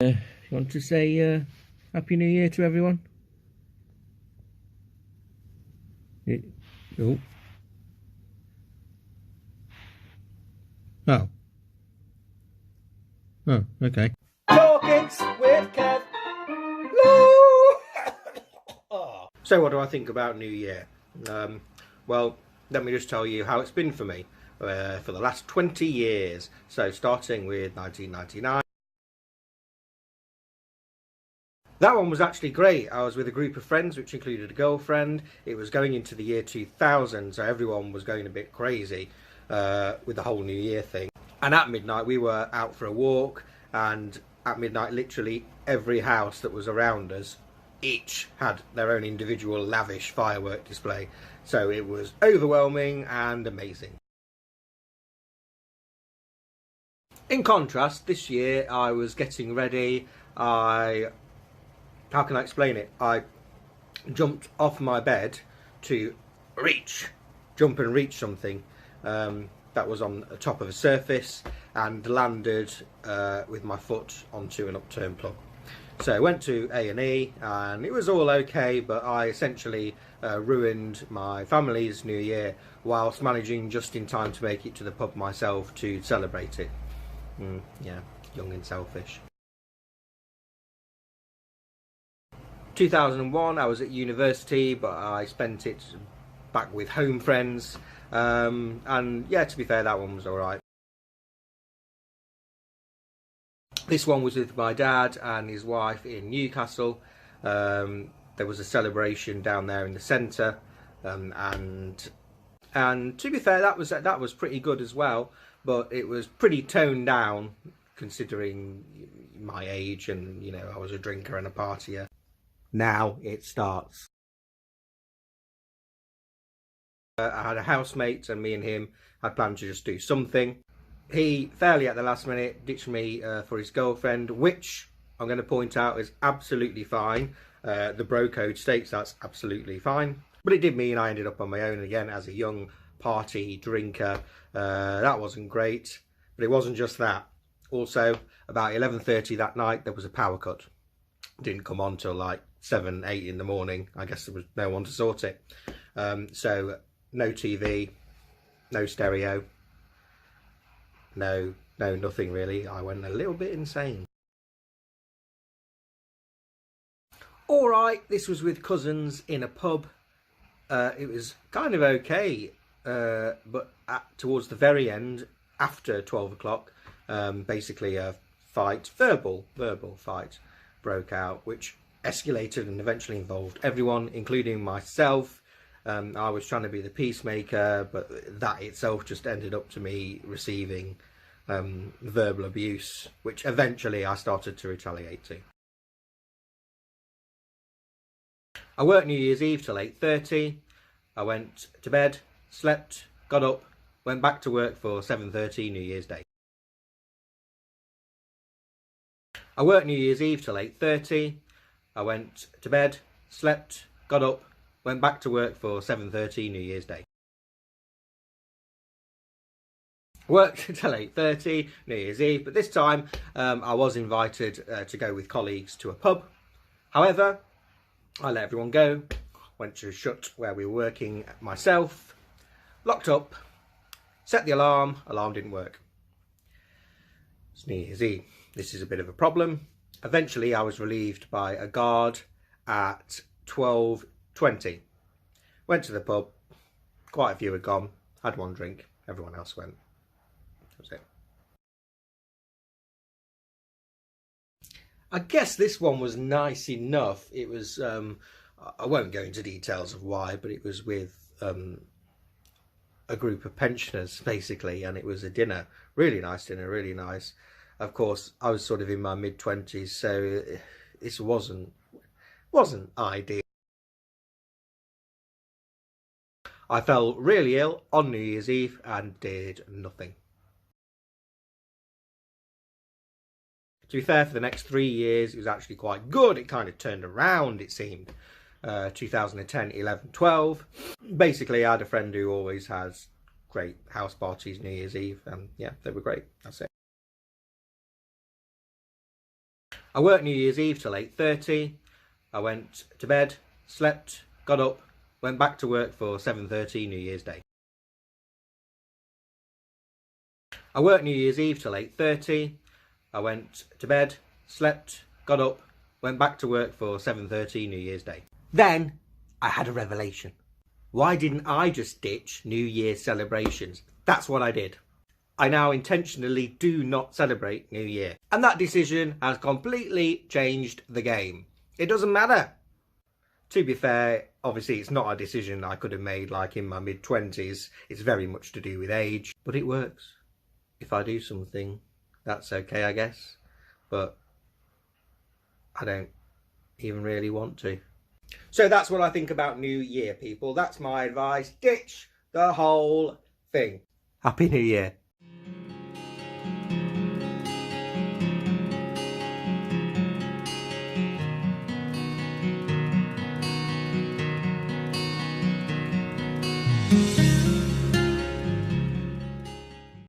You want to say Happy New Year to everyone? Oh. Oh. Oh, okay. Talkings with Kev. Lowe. So what do I think about New Year? Well, let me just tell you how it's been for me for the last 20 years. So starting with 1999. That one was actually great. I was with a group of friends, which included a girlfriend. It was going into the year 2000, so everyone was going a bit crazy with the whole New Year thing. And at midnight, we were out for a walk, and at midnight, literally every house that was around us, each had their own individual lavish firework display. So it was overwhelming and amazing. In contrast, this year I was getting ready. How can I explain it? I jumped off my bed to jump and reach something that was on the top of a surface, and landed with my foot onto an upturned plug. So I went to A&E and it was all okay, but I essentially ruined my family's New Year whilst managing just in time to make it to the pub myself to celebrate it. Yeah, young and selfish. 2001, I was at university, but I spent it back with home friends, and yeah, to be fair, that one was alright. This one was with my dad and his wife in Newcastle. There was a celebration down there in the centre, and to be fair, that was pretty good as well, but it was pretty toned down considering my age, and you know, I was a drinker and a partier. Now it starts. I had a housemate, and me and him had planned to just do something. He, fairly at the last minute, ditched me for his girlfriend, which I'm going to point out is absolutely fine. The bro code states that's absolutely fine. But it did mean I ended up on my own again as a young party drinker. That wasn't great. But it wasn't just that. Also, about 11:30 that night, there was a power cut. It didn't come on till like 7, 8 in the morning. I guess there was no one to sort it. So no TV, no stereo. No, nothing really. I went a little bit insane. Alright, this was with cousins in a pub. It was kind of okay, but towards the very end, after 12 o'clock, basically a fight, verbal fight, broke out, which escalated and eventually involved everyone, including myself. I was trying to be the peacemaker, but that itself just ended up to me receiving verbal abuse, which eventually I started to retaliate to. I worked New Year's Eve till 8:30. I went to bed, slept, got up, went back to work for 7:30 New Year's Day. I worked New Year's Eve till 8:30. I went to bed, slept, got up, went back to work for 7:30 New Year's Day. Worked till 8:30 New Year's Eve, but this time I was invited to go with colleagues to a pub. However, I let everyone go, went to shut where we were working myself, locked up, set the alarm didn't work. It's New Year's Eve. This is a bit of a problem. Eventually I was relieved by a guard at 12:20. Went to the pub, quite a few had gone, had one drink, everyone else went. That was it. I guess this one was nice enough. It was, I won't go into details of why, but it was with a group of pensioners basically, and it was a dinner, really nice dinner, really nice. Of course, I was sort of in my mid-20s, so this wasn't ideal. I fell really ill on New Year's Eve and did nothing. To be fair, for the next 3 years, it was actually quite good. It kind of turned around, it seemed. 2010, 11, 12. Basically, I had a friend who always has great house parties New Year's Eve, and yeah, they were great. That's it. I worked New Year's Eve till 8:30. I went to bed, slept, got up, went back to work for 7:30 New Year's Day. I worked New Year's Eve till 8:30. I went to bed, slept, got up, went back to work for 7:30 New Year's Day. Then I had a revelation. Why didn't I just ditch New Year's celebrations? That's what I did. I now intentionally do not celebrate New Year. And that decision has completely changed the game. It doesn't matter. To be fair, obviously it's not a decision I could have made like in my mid-20s. It's very much to do with age. But it works. If I do something, that's okay, I guess. But I don't even really want to. So that's what I think about New Year, people. That's my advice. Ditch the whole thing. Happy New Year.